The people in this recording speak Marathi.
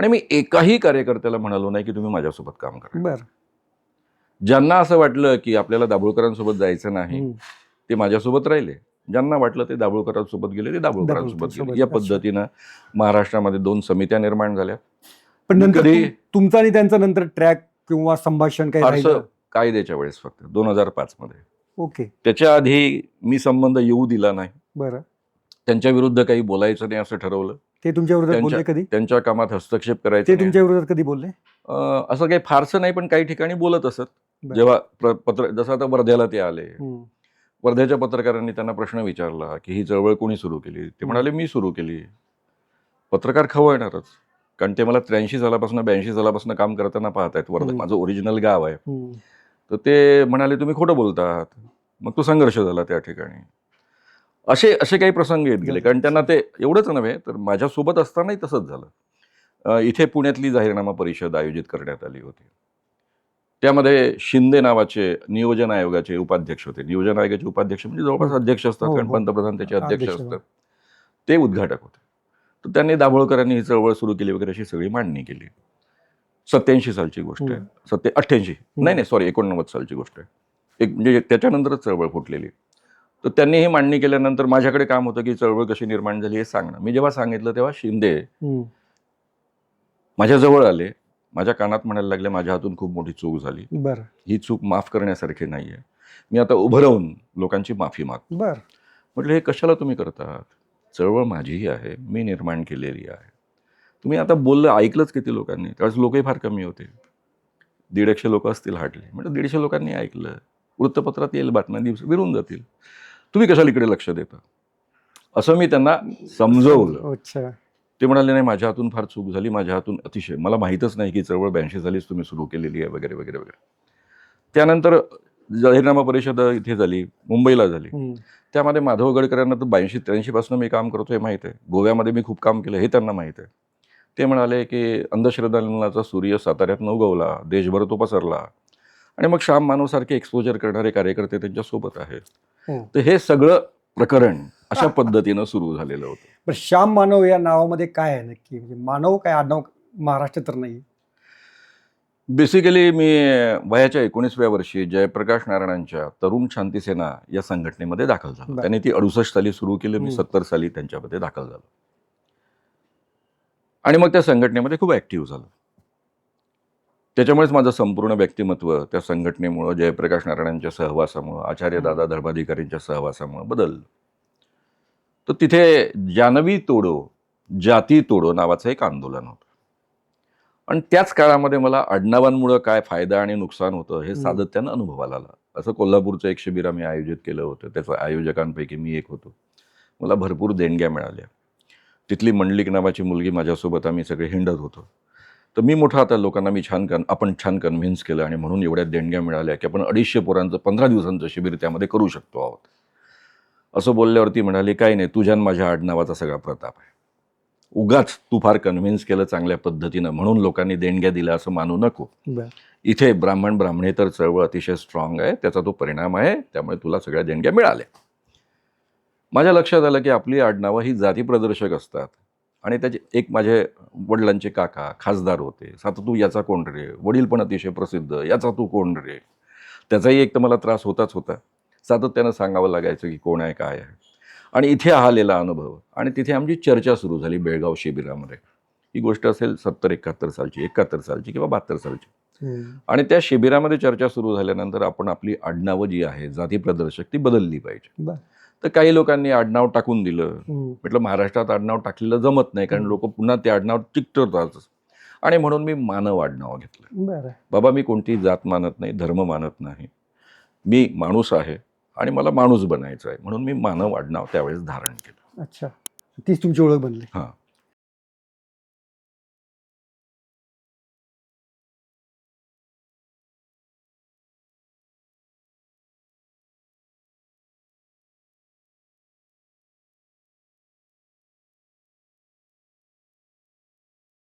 आणि मी एकाही कार्यकर्त्याला म्हणालो नाही की तुम्ही माझ्यासोबत काम करा. बरं. ज्यांना असं वाटलं की आपल्याला दाभोळकरांसोबत जायचं नाही हं. ते माझ्यासोबत राहिले. ज्यांना वाटलं ते दाभोळकरांसोबत गेले ते दाभोळकरांसोबत गेले. दाभोळकरांसोबत. या अच्छा. पद्धतीनं महाराष्ट्रामध्ये 2 समित्या निर्माण झाल्या. पण मी नंतर कधी तुमचं आणि त्यांचं नंतर ट्रॅक किंवा संभाषण काही फारसं राहिलं? कायद्याच्या वेळेस फक्त 2005 मध्ये. ओके. त्याच्या आधी मी संबंध येऊ दिला नाही. बरं. त्यांच्या विरुद्ध काही बोलायचं नाही असं ठरवलं. ते तुमच्या विरोधात बोलले कधी? त्यांच्या कामात हस्तक्षेप करायचा ते नाही. तुमच्या विरोधात कधी बोलले? असं काही फारसं नाही, पण काही ठिकाणी बोलत असत. बरं. जेव्हा पत्र जसं आता वर्ध्याला ते आले, हं. वर्ध्याच्या पत्रकारांनी त्यांना प्रश्न विचारला की ही चळवळ कोणी सुरू केली? ते म्हणाले मी सुरू केली. पत्रकार खवळणारच, कारण ते मला 83 सालापासून 82 सालापासून काम करताना पाहत आहेत. वर्धा माझं ओरिजिनल गाव आहे. हं. तर ते म्हणाले तुम्ही खोटं बोलतात. मग तो संघर्ष झाला त्या ठिकाणी. असे काही प्रसंग येत गेले, कारण त्यांना ते एवढंच नव्हे तर माझ्यासोबत असतानाही तसंच झालं. इथे पुण्यातली जाहीरनामा परिषद आयोजित करण्यात आली होती. त्यामध्ये शिंदे नावाचे नियोजन आयोगाचे उपाध्यक्ष होते. नियोजन आयोगाचे उपाध्यक्ष म्हणजे जवळपास अध्यक्ष असतात, हो, कारण हो. पंतप्रधान त्याचे अध्यक्ष अध्यक्ष. असतात. ते उद्घाटक होते. तर त्यांनी दाभोळकरांनी ही चळवळ सुरू केली वगैरे अशी सगळी मांडणी केली. 87 सालची गोष्ट आहे. 88 नाही सॉरी 89 सालची गोष्ट आहे. एक म्हणजे त्याच्यानंतरच चळवळ फुटलेली. तर त्यांनी ही मांडणी केल्यानंतर माझ्याकडे काम होतं की चळवळ कशी निर्माण झाली हे सांगणं. मी जेव्हा सांगितलं तेव्हा शिंदे माझ्याजवळ आले, माझ्या कानात म्हणायला लागले माझ्या हातून खूप मोठी चूक झाली. बरं. ही चूक माफ करण्यासारखी नाहीये. मी आता उभं राहून लोकांची माफी मागतो. बरं. म्हटलं हे कशाला तुम्ही करतात? चळवळ माझीही आहे, मी निर्माण केलेली आहे. तुम्ही आता बोललं ऐकलंच किती लोकांनी? त्यावेळेस लोकही फार कमी होते. 150 लोक असतील हार्डली. म्हणजे 150 लोकांनी ऐकलं. वृत्तपत्रात येईल बातम्या, दिवस विरून जातील. तुम्ही कशाला इकडे लक्ष देता? असं मी त्यांना समजवलं. अच्छा. ते म्हणाले नाही माझ्या हातून फार चूक झाली, माझ्या हातून अतिशय मला माहीतच नाही की चळवळ 82 सालीच तुम्ही सुरू केलेली आहे वगैरे वगैरे वगैरे. त्यानंतर जाहीरनामा परिषद इथे झाली, मुंबईला झाली. त्यामध्ये माधव गडकरांना तर 82-83 पासून मी काम करतोय माहित आहे. गोव्यामध्ये मी खूप काम केलं हे त्यांना माहित आहे. ते म्हणाले की अंधश्रद्धांचा सूर्य साताऱ्यात उगवला, देशभर तो पसरला आणि मग श्याम मानवसारखे एक्सपोजर करणारे कार्यकर्ते त्यांच्या सोबत आहेत. तर हे सगळं प्रकरण अशा पद्धतीनं सुरू झालेलं होतं. पण श्याम मानव या नावामध्ये काय आहे नक्की? म्हणजे मानव काय आडनाव महाराष्ट्र तर नाही? बेसिकली मी वयाच्या 19व्या वर्षी जयप्रकाश नारायणांच्या तरुण शांती सेना या संघटनेमध्ये दाखल झालो. त्यांनी ती 68 साली सुरू केली, मी 70 साली त्यांच्यामध्ये दाखल झालो. आणि मग त्या संघटनेमध्ये खूप ऍक्टिव्ह झालो. त्याच्यामुळेच माझं संपूर्ण व्यक्तिमत्व त्या संघटनेमुळं, जयप्रकाश नारायणांच्या सहवासामुळं, आचार्य दादा धर्माधिकारींच्या सहवासामुळं बदललं. तर तिथे जानवी तोडो, जाती तोडो नावाचं एक आंदोलन होतं. आणि त्याच काळामध्ये मला आडनावांमुळं काय फायदा आणि नुकसान होतं हे सातत्यानं अनुभवाला आलं. असं कोल्हापूरचं एक शिबिर आम्ही आयोजित केलं होतं. त्याच्या आयोजकांपैकी मी एक होतो. मला भरपूर देणग्या मिळाल्या. तिथली मंडलिक नावाची मुलगी माझ्यासोबत आम्ही सगळे हिंडत होतो. तर मी मोठा आता लोकांना आपण छान कन्व्हिन्स केलं आणि म्हणून एवढ्या देणग्या मिळाल्या की आपण 250 पोरांचं 15 दिवसांचं शिबिर त्यामध्ये करू शकतो आहोत. असं बोलल्यावरती म्हणाले काही नाही, तुझ्या माझ्या आडनावाचा सगळा प्रताप आहे. उगाच तू फार कन्व्हिन्स केलं चांगल्या पद्धतीनं म्हणून लोकांनी देणग्या दिल्या असं मानू नको. इथे ब्राह्मण ब्राह्मणेतर चळवळ अतिशय स्ट्रॉंग आहे, त्याचा तो परिणाम आहे, त्यामुळे तुला सगळ्या देणग्या मिळाल्या. माझ्या लक्षात आलं की आपली आडनावं ही जाती प्रदर्शक असतात. आणि त्याचे एक माझे वडिलांचे काका खासदार होते. आता तू याचा कोण रे? वडील पण अतिशय प्रसिद्ध, याचा तू कोण रे? त्याचाही एक तर मला त्रास होताच होता. सातत्यानं सांगावं लागायचं की कोण आहे काय आहे. आणि इथे आलेला अनुभव आणि तिथे आमची चर्चा सुरू झाली बेळगाव शिबिरामध्ये. ही गोष्ट असेल 70-71 सालची, 71 सालची किंवा 72 सालची. आणि त्या शिबिरामध्ये चर्चा सुरू झाल्यानंतर आपण आपली आडनावं जी आहे जाती प्रदर्शक ती बदलली पाहिजे. तर काही लोकांनी आडनाव टाकून दिलं. म्हटलं महाराष्ट्रात आडनाव टाकलेलं जमत नाही, कारण लोक पुन्हा ते आडनाव चिकटवतात. आणि म्हणून मी मानव आडनाव घेतलं. बाबा मी कोणती जात मानत नाही, धर्म मानत नाही, मी माणूस आहे आणि मला माणूस बनायचं आहे, म्हणून मी मानव आडनाव त्यावेळेस धारण केलं. अच्छा, तीच तुमची ओळख बनली. हां.